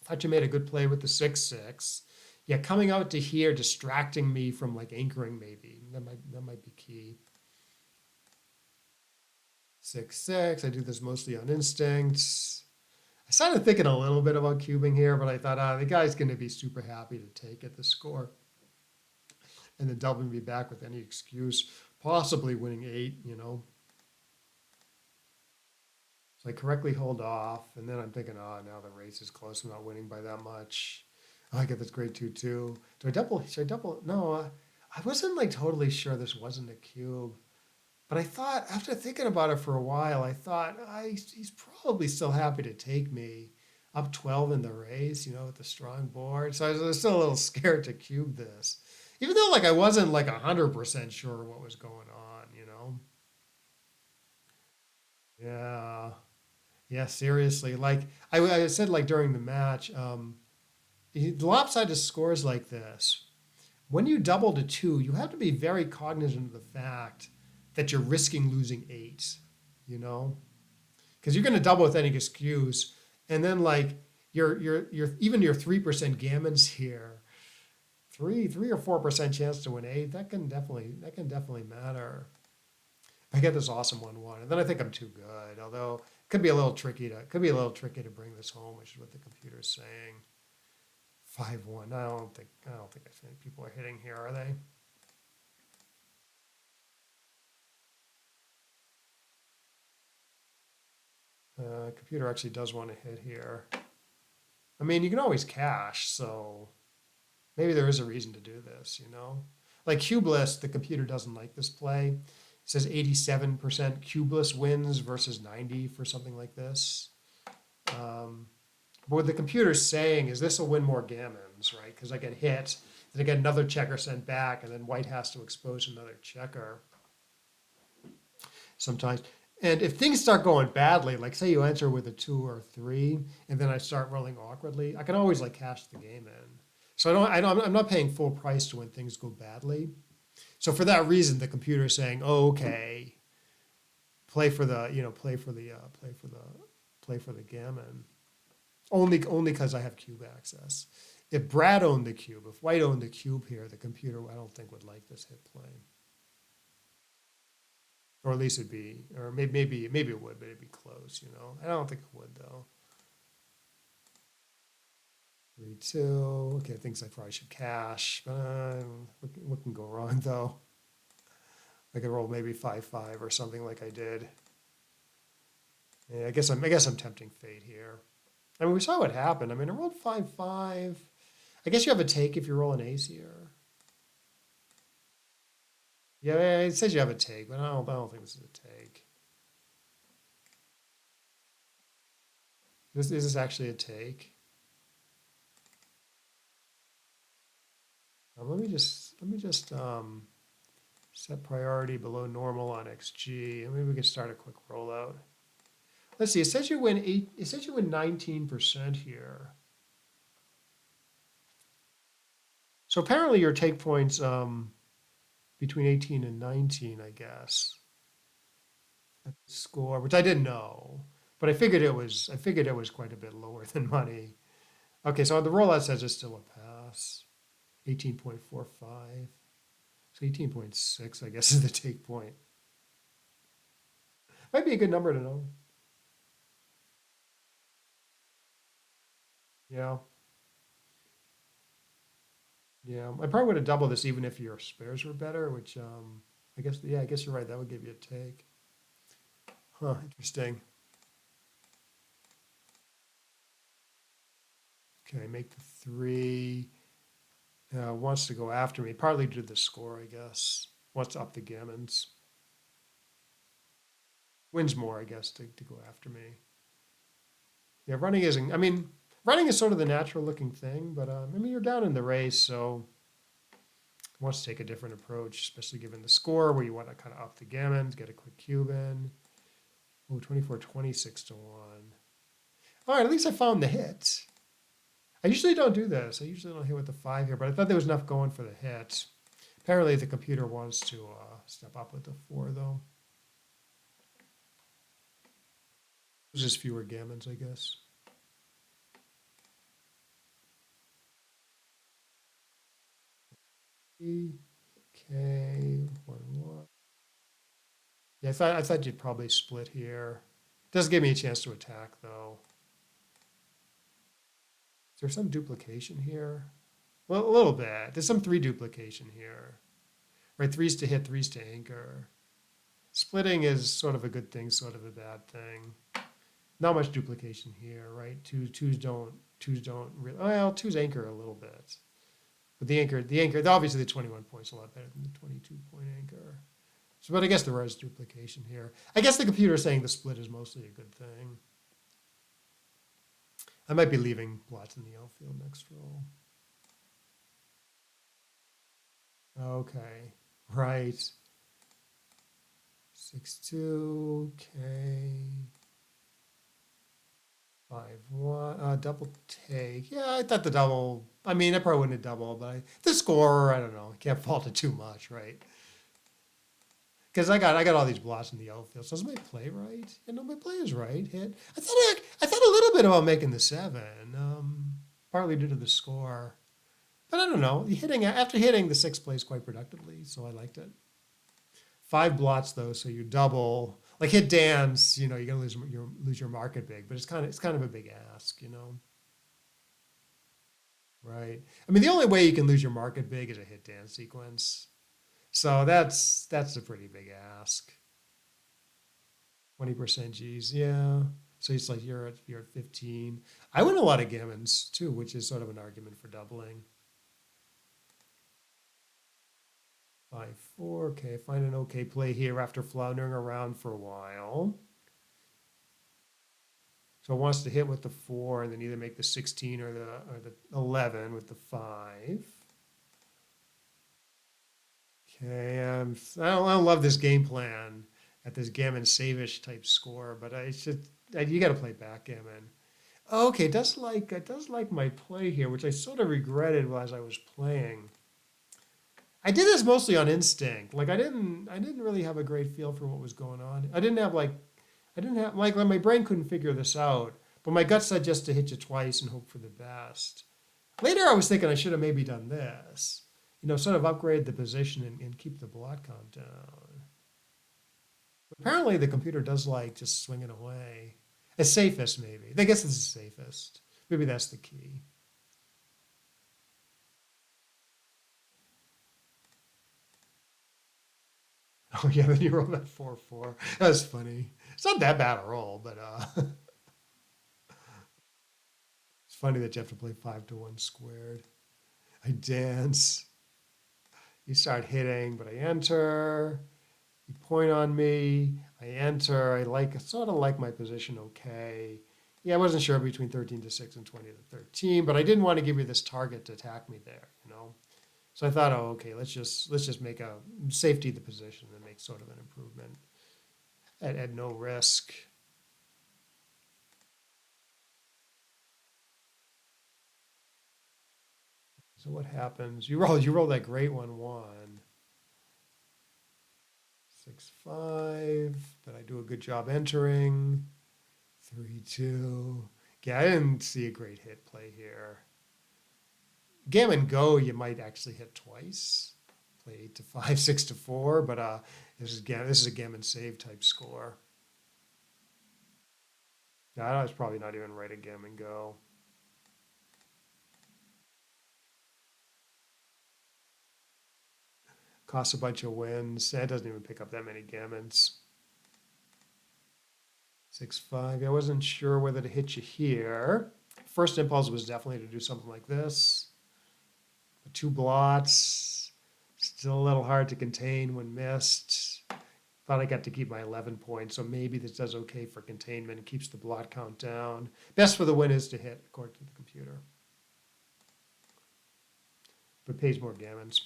S1: Thought you made a good play with the 6, 6. Yeah, coming out to here, distracting me from like anchoring maybe. That might be key. 6, 6. I do this mostly on instinct. I started thinking a little bit about cubing here, but I thought, the guy's going to be super happy to take it, the score, and then doubling me back with any excuse, possibly winning 8. So I correctly hold off, and then I'm thinking, now the race is close. I'm not winning by that much. Oh, I get this great 2, 2. Do I double? Should I double? No, I wasn't like totally sure this wasn't a cube. But I thought, after thinking about it for a while, I thought, he's probably still happy to take me up 12 in the race, with the strong board. So I was still a little scared to cube this. Even though like I wasn't like 100% sure what was going on. Yeah. Yeah, seriously. Like I said like during the match, the lopsided scores like this, when you double to 2, you have to be very cognizant of the fact that you're risking losing 8, you know? Because you're going to double with any excuse, and then like your even your 3% gammons here, 3 or 4% chance to win 8, that can definitely matter. I get this awesome 1, 1, and then I think I'm too good. Although it could be a little tricky to bring this home, which is what the computer's saying. 5, 1. I don't think people are hitting here, are they? Computer actually does want to hit here. I mean, you can always cache, so maybe there is a reason to do this. Like Cubeless, the computer doesn't like this play. It says 87% Cubeless wins versus 90 for something like this. But what the computer's saying is this will win more gammons, right? Because I get hit, then I get another checker sent back, and then white has to expose another checker sometimes. And if things start going badly, like say you enter with a 2 or 3, and then I start rolling awkwardly, I can always like cash the game in. So I'm not paying full price to when things go badly. So for that reason, the computer is saying, oh, okay, play for the gammon. Only because I have cube access. If Brad owned the cube, if White owned the cube here, the computer I don't think would like this hit play. Or at least it'd be, or maybe it would, but it'd be close, you know. I don't think it would though. 3-2. Okay, things I probably should cash, but what can go wrong though? I could roll maybe 5-5 or something like I did. Yeah, I guess I'm tempting fate here. I mean, we saw what happened. I mean, I rolled 5-5. I guess you have a take if you roll an ace here. Yeah, it says you have a take, but I don't think this is a take. Is this actually a take? Let me just set priority below normal on XG, and maybe we can start a quick rollout. Let's see. It says you win 19% here. So apparently your take points between 18 and 19, I guess. At the score, which I didn't know, but I figured it was quite a bit lower than money. Okay, so the rollout says it's still a pass. 18.45. So 18.6, I guess, is the take point. Might be a good number to know. Yeah. Yeah. I probably would have doubled this even if your spares were better, which I guess you're right. That would give you a take. Huh, interesting. Okay, make the 3. Wants to go after me, partly due to the score, I guess. Wants to up the gammons. Wins more, I guess, to go after me. Yeah, running isn't, I mean, running is sort of the natural looking thing, but I mean, you're down in the race, so wants to take a different approach, especially given the score where you want to kind of up the gammons, get a quick cube in. Oh, 24, 26 to 1. All right, at least I found the hit. I usually don't do this. I usually don't hit with the 5 here, but I thought there was enough going for the hit. Apparently the computer wants to step up with the 4 though. There's just fewer gammons, I guess. Okay, 1-1. Yeah, I thought you'd probably split here. Does give me a chance to attack though. Is there some duplication here? Well, a little bit. There's some 3 duplication here. Right, 3's to hit, 3's to anchor. Splitting is sort of a good thing, sort of a bad thing. Not much duplication here, right? Twos don't really, well, 2's anchor a little bit. But the anchor, obviously the 21 points a lot better than the 22-point anchor. So, but I guess there is duplication here. I guess the computer is saying the split is mostly a good thing. I might be leaving blots in the outfield next roll. Okay, right. 6-2, okay. 5-1, double take. Yeah, I thought the double, I mean, I probably wouldn't have doubled, but the score, I don't know, can't fault it too much, right? Because I got all these blots in the outfield. So is my play right? Yeah, no, my play is right. Hit. I thought a little bit about making the 7, partly due to the score. But I don't know. After hitting, the 6 plays quite productively, so I liked it. 5 blots though, so you double. Like hit dance, you know, you're gonna lose your market big, but it's kind of a big ask, you know. Right. I mean, the only way you can lose your market big is a hit dance sequence. So that's a pretty big ask. 20% G's, yeah. So it's like you're at 15. I win a lot of gammons too, which is sort of an argument for doubling. 5-4. Okay, find an okay play here after floundering around for a while. So it wants to hit with the 4 and then either make the 16 or the 11 with the 5. Okay, I don't love this game plan at this gammon save-ish type score, but you got to play backgammon. Okay, it does like my play here, which I sort of regretted as I was playing. I did this mostly on instinct. Like I didn't really have a great feel for what was going on. I didn't have my brain couldn't figure this out, but my gut said just to hit you twice and hope for the best. Later, I was thinking I should have maybe done this, sort of upgrade the position and keep the blot count down. Apparently, the computer does like just swinging away. It's safest, maybe. I guess this is safest. Maybe that's the key. Oh yeah, then you roll that 4-4. That's funny. It's not that bad a roll, but it's funny that you have to play 5 to 1 squared. I dance. You start hitting, but I enter. You point on me. I enter. Sort of like my position okay. Yeah, I wasn't sure between 13 to 6 and 20 to 13, but I didn't want to give you this target to attack me there. So I thought, oh, okay, let's just make a safety the position and make sort of an improvement at no risk. So what happens? You roll that great 1-1. 6-5, but I do a good job entering. 3-2. Yeah, I didn't see a great hit play here. Gammon go, you might actually hit twice. Play 8-5, 6-4, but this is a gammon save type score. No, I was probably not even right at gammon go. Costs a bunch of wins. It doesn't even pick up that many gammons. 6-5. I wasn't sure whether to hit you here. First impulse was definitely to do something like this. 2 blots. Still a little hard to contain when missed. Thought I got to keep my 11 points, so maybe this does okay for containment and keeps the blot count down. Best for the win is to hit, according to the computer. But pays more gammons.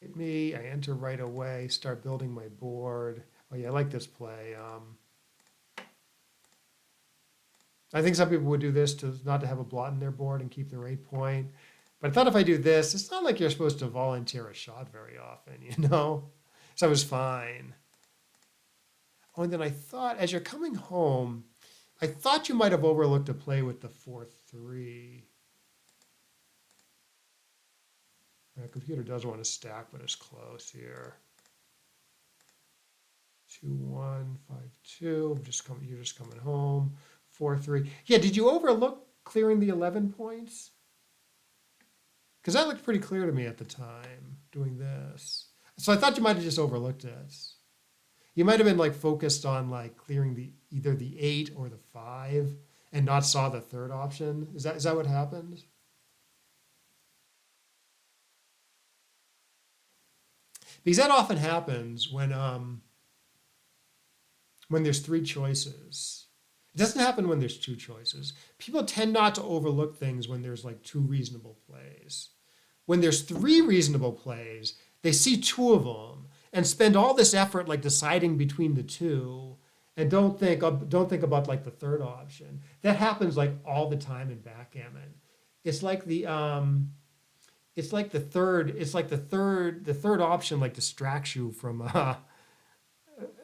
S1: Hit me, I enter right away, start building my board. Oh yeah, I like this play. I think some people would do this to not to have a blot in their board and keep their 8 point. But I thought if I do this, it's not like you're supposed to volunteer a shot very often. So it was fine. Oh, and then I thought, as you're coming home, I thought you might have overlooked a play with the 4-3. My computer does want to stack, but it's close here. 2-1, 5-2. You're just coming home. 4-3. Yeah, did you overlook clearing the 11 points? Because that looked pretty clear to me at the time, doing this. So I thought you might have just overlooked it. You might have been focused on clearing either the 8 or the 5 and not saw the third option. Is that what happened? Because that often happens when there's 3 choices. It doesn't happen when there's 2 choices. People tend not to overlook things when there's 2 reasonable plays. When there's 3 reasonable plays, they see 2 of them and spend all this effort deciding between the 2 and don't think about the third option. That happens all the time in backgammon. It's like the third option distracts you from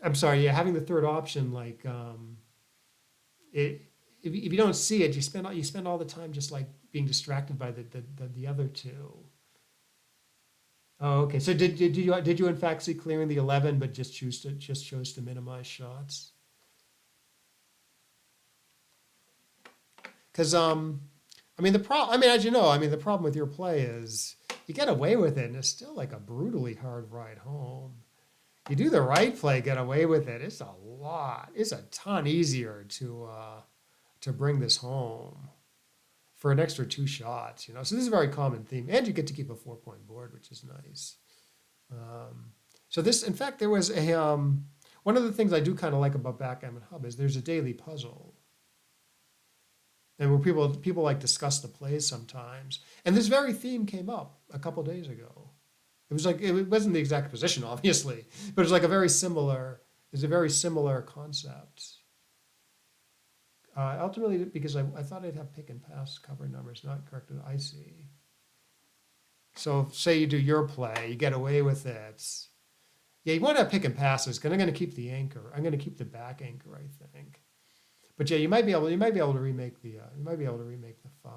S1: I'm sorry, yeah, having the third option if you don't see it, you spend all the time just being distracted by the other 2. Oh, okay. So did you in fact see clearing the 11, but just chose to minimize shots? Because as you know, the problem with your play is you get away with it, and it's still a brutally hard ride home. You do the right play, get away with it. It's a ton easier to bring this home for an extra 2 shots. So this is a very common theme, and you get to keep a 4-point board, which is nice. So this, in fact, there was a one of the things I do kind of like about Backgammon Hub is there's a daily puzzle. And where people like discuss the plays sometimes. And this very theme came up a couple days ago. It was like, it wasn't the exact position, obviously, but it was like it's a very similar concept. Ultimately, because I thought I'd have pick and pass cover numbers, not corrected I see. So say you do your play, you get away with it. Yeah, you want to have pick and passes, because I'm going to keep the anchor. I'm going to keep the back anchor, I think. But yeah, you might be able to remake the 5.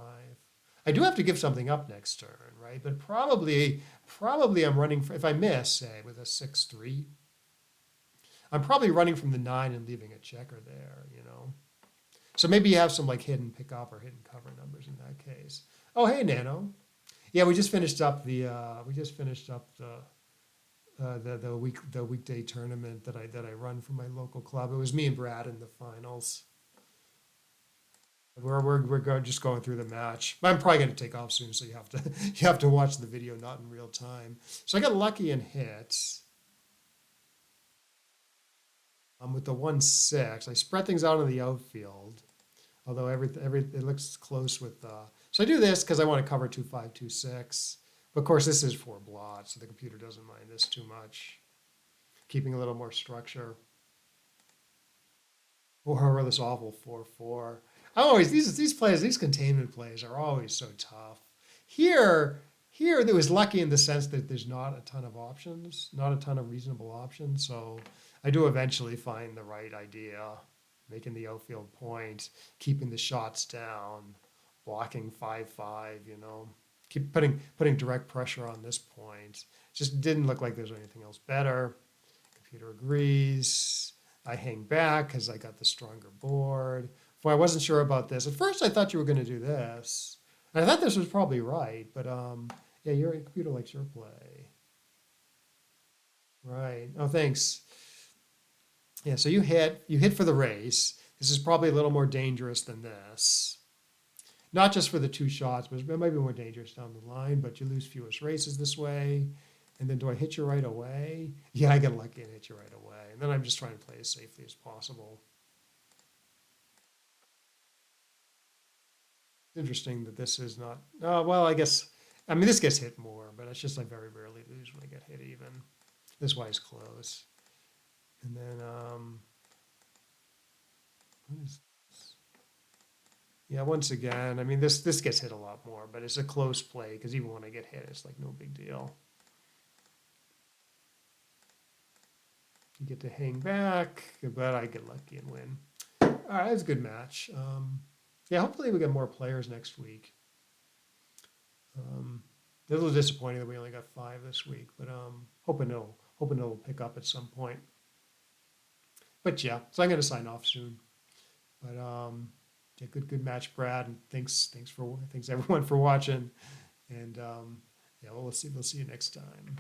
S1: I do have to give something up next turn, right? But probably I'm running for, if I miss, say with a 6-3, I'm probably running from the 9 and leaving a checker there, you know. So maybe you have some like hidden pickup or hidden cover numbers in that case. Oh, hey, Nano. Yeah, we just finished up the weekday tournament that I run for my local club. It was me and Brad in the finals. We're just going through the match. I'm probably going to take off soon, so you have to watch the video, not in real time. So I got lucky and hit. With the 1-6, I spread things out in the outfield. Although it looks close with. So I do this because I want to cover 2-5, 2-6. But of course, this is 4 blots, so the computer doesn't mind this too much. Keeping a little more structure. Or this awful 4-4. I always these containment plays are always so tough. Here it was lucky in the sense that there's not a ton of options, not a ton of reasonable options. So I do eventually find the right idea, making the outfield point, keeping the shots down, blocking 5-5. You know, keep putting direct pressure on this point. Just didn't look like there's anything else better. Computer agrees. I hang back because I got the stronger board. Well, I wasn't sure about this. At first, I thought you were going to do this. And I thought this was probably right, but yeah, your computer likes your play. Right. Oh, thanks. Yeah, so you hit for the race. This is probably a little more dangerous than this. Not just for the 2 shots, but it might be more dangerous down the line, but you lose fewest races this way. And then do I hit you right away? Yeah, I get lucky and hit you right away. And then I'm just trying to play as safely as possible. Interesting that this is not, well, I guess, I mean, this gets hit more, but it's just I very rarely lose when I get hit even. This way is close. And then, what is this? Yeah, once again, I mean, this gets hit a lot more, but it's a close play because even when I get hit, it's like no big deal. You get to hang back, but I get lucky and win. All right, that's a good match. Yeah, hopefully we get more players next week. A little disappointing that we only got 5 this week, but hoping it'll pick up at some point. But yeah, so I'm going to sign off soon. But yeah, good match, Brad, and thanks everyone for watching. And yeah, well, we'll see you next time.